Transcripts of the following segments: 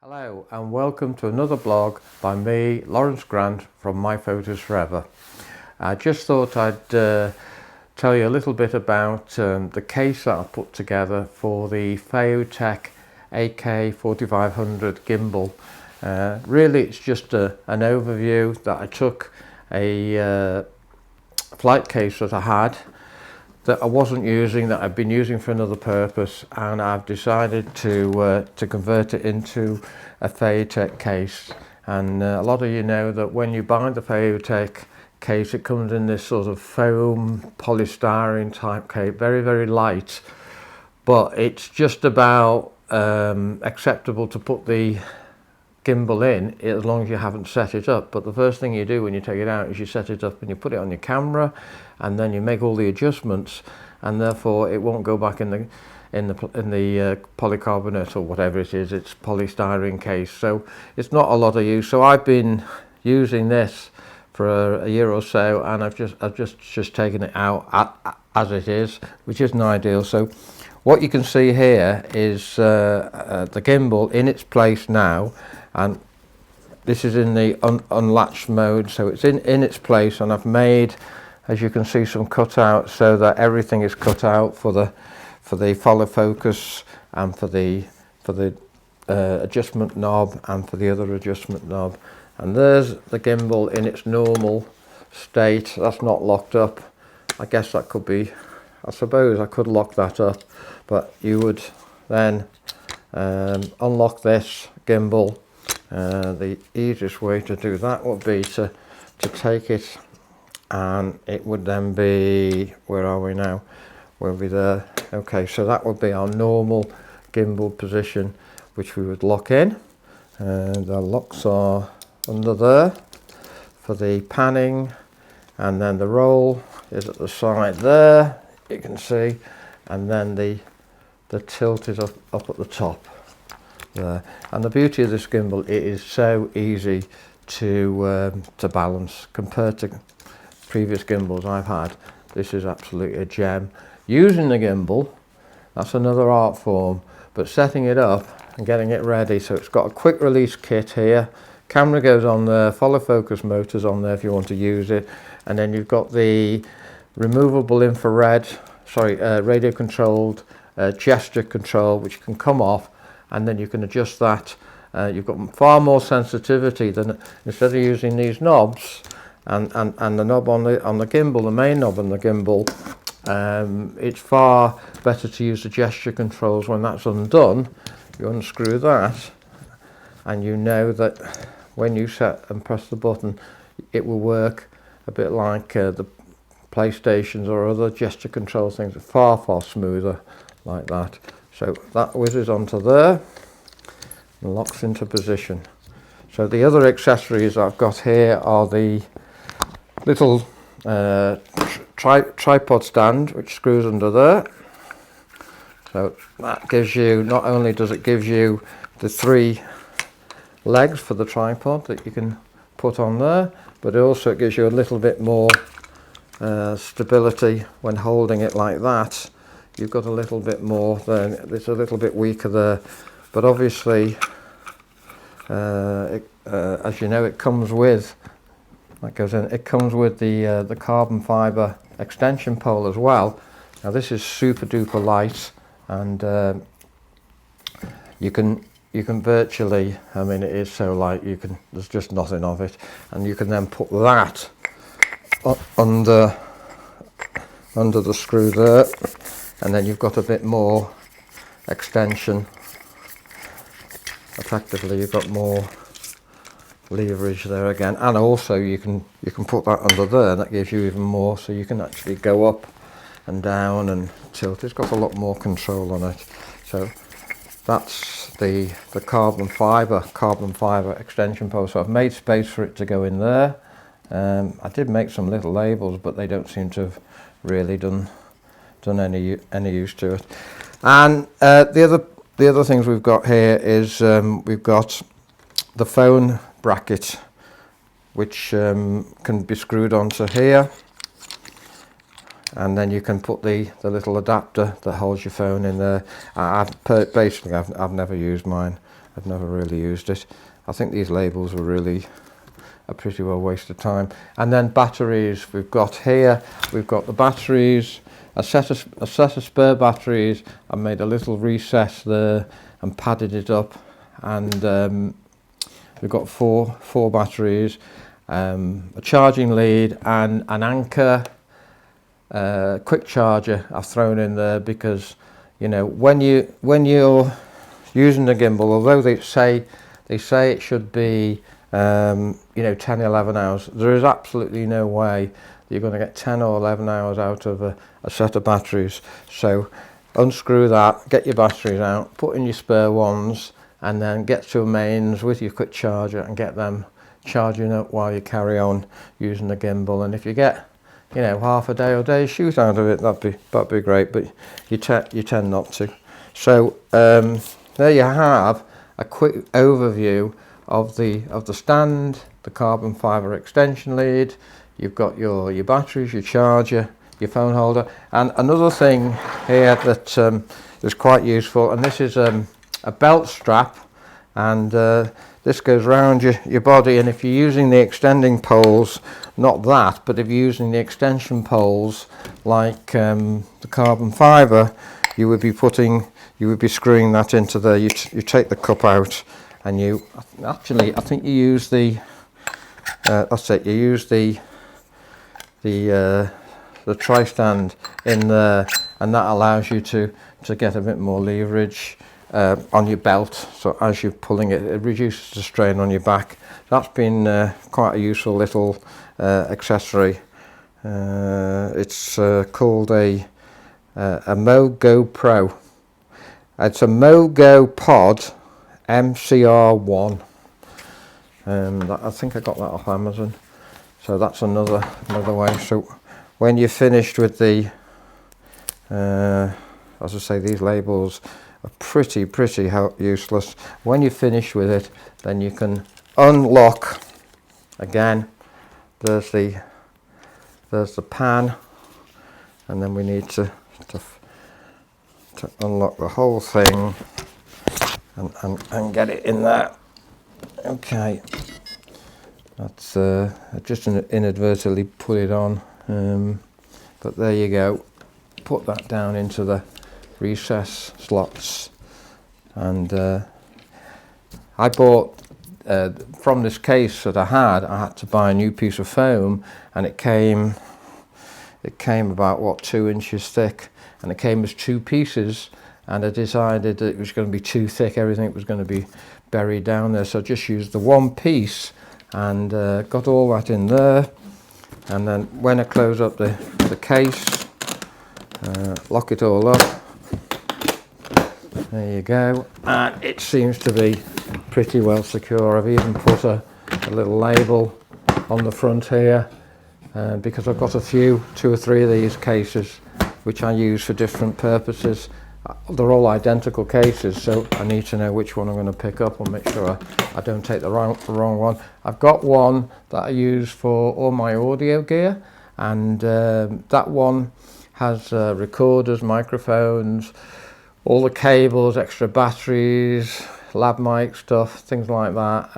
Hello and welcome to another blog by me, Lawrence Grant from My Photos Forever. I just thought I'd tell you a little bit about the case that I put together for the FeiyuTech AK4500 Gimbal. Really it's just an overview that I took a flight case that I had that I wasn't using, that I've been using for another purpose, and I've decided to convert it into a FeiyuTech case. And a lot of you know that when you buy the FeiyuTech case, it comes in this sort of foam polystyrene type case, very light, but it's just about acceptable to put the gimbal in as long as you haven't set it up. But the first thing you do when you take it out is you set it up and you put it on your camera, and then you make all the adjustments, and therefore it won't go back in the polycarbonate or whatever it is. It's polystyrene case, so it's not a lot of use. So I've been using this for a year or so, and I've just taken it out as it is, which isn't ideal. So what you can see here is the gimbal in its place now, and this is in the unlatched mode, so it's in its place, and I've made, as you can see, some cutouts so that everything is cut out for the follow focus and for the adjustment knob and for the other adjustment knob. And there's the gimbal in its normal state. That's not locked up. I guess that could be, I suppose I could lock that up, but you would then unlock this gimbal. The easiest way to do that would be to take it, and it would then be, where are we now? We'll be there. Okay, so that would be our normal gimbal position, which we would lock in. And the locks are under there for the panning, and then the roll is at the side there, you can see, and then the tilt is up at the top there. And the beauty of this gimbal, it is so easy to balance compared to previous gimbals I've had. This is absolutely a gem. Using the gimbal, that's another art form, but setting it up and getting it ready. So it's got a quick release kit here, camera goes on there, follow focus motors on there if you want to use it, and then you've got the removable infrared, radio controlled gesture control, which can come off, and then you can adjust that. You've got far more sensitivity than, instead of using these knobs and the knob on the gimbal, the main knob on the gimbal, it's far better to use the gesture controls. When that's undone, you unscrew that, and you know that when you set and press the button, it will work a bit like the PlayStations or other gesture control things. Far smoother like that. So that whizzes onto there and locks into position. So the other accessories I've got here are the little tripod stand, which screws under there. So that gives you, not only does it give you the 3 legs for the tripod that you can put on there, but also it gives you a little bit more stability when holding it like that. You've got a little bit more there. It's a little bit weaker there, but obviously as you know, it comes with, that goes in, it comes with the carbon fiber extension pole as well. Now this is super duper light, and you can virtually, I mean, it is so light, there's just nothing of it, and you can then put that under the screw there, and then you've got a bit more extension. Effectively, you've got more leverage there again, and also you can put that under there, and that gives you even more, so you can actually go up and down and tilt. It's got a lot more control on it. So that's the carbon fiber extension pole. So I've made space for it to go in there. I did make some little labels, but they don't seem to have really done any use to it. And the other things we've got here is we've got the phone bracket, which can be screwed onto here, and then you can put the little adapter that holds your phone in there. I've never used mine. I've never really used it. I think these labels were really a pretty well waste of time. And then batteries, we've got here, we've got the batteries, a set of spare batteries. I made a little recess there and padded it up, and we've got four batteries, a charging lead and an anchor quick charger I've thrown in there, because you know, when you're using the gimbal, although they say it should be you know, 10-11 hours, there is absolutely no way that you're going to get 10 or 11 hours out of a set of batteries. So unscrew that, get your batteries out, put in your spare ones, and then get to a mains with your quick charger and get them charging up while you carry on using the gimbal. And if you get, you know, half a day or day shoot out of it, that'd be great, but you tend not to. So there you have a quick overview of the stand, the carbon fibre extension lead. You've got your batteries, your charger, your phone holder, and another thing here that is quite useful, and this is a belt strap, and this goes around your body, and if you're using the extending poles, not that, but if you're using the extension poles like the carbon fibre, you would be screwing that into there. You take the cup out, and you actually, I think you use the that's it, you use the tri-stand in there, and that allows you to get a bit more leverage on your belt. So as you're pulling it, it reduces the strain on your back. That's been quite a useful little accessory. It's called a Mogo Pro. It's a Mogo Pod MCR1. I think I got that off Amazon. So that's another way. So when you're finished with the, as I say, these labels are pretty useless. When you're finished with it, then you can unlock. Again, there's the pan, and then we need to unlock the whole thing and get it in there. Okay, that's I just inadvertently put it on, but there you go. Put that down into the recess slots, and I bought from this case that I had to buy a new piece of foam, and it came about, what, 2 inches thick, and it came as 2 pieces, and I decided that it was going to be too thick, everything was going to be buried down there, so I just used the one piece and got all that in there. And then when I close up the case, lock it all up, there you go, and it seems to be pretty well secure. I've even put a little label on the front here, because I've got 2 or 3 of these cases which I use for different purposes. They're all identical cases, so I need to know which one I'm going to pick up and make sure I don't take the wrong one. I've got one that I use for all my audio gear, and that one has recorders, microphones, all the cables, extra batteries, lab mic stuff, things like that.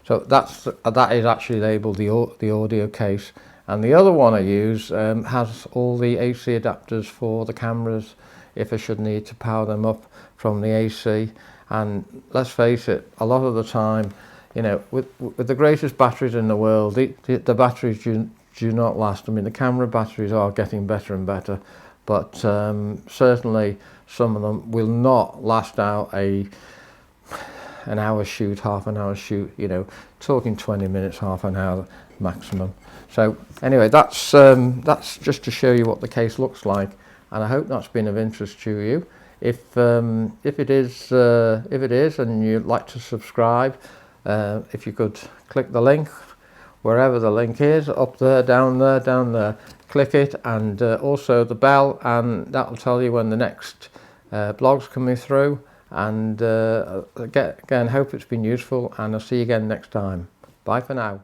So that is actually labelled the audio case. And the other one I use has all the AC adapters for the cameras, if I should need to power them up from the AC. And let's face it, a lot of the time, you know, with the greatest batteries in the world, the batteries do not last. I mean, the camera batteries are getting better and better, but certainly some of them will not last out an hour shoot, half an hour shoot, you know, talking 20 minutes, half an hour maximum. So anyway, that's just to show you what the case looks like, and I hope that's been of interest to you. If it is and you'd like to subscribe, if you could click the link wherever the link is, up there, down there, click it, and also the bell, and that will tell you when the next blog's coming through. And again, hope it's been useful, and I'll see you again next time. Bye for now.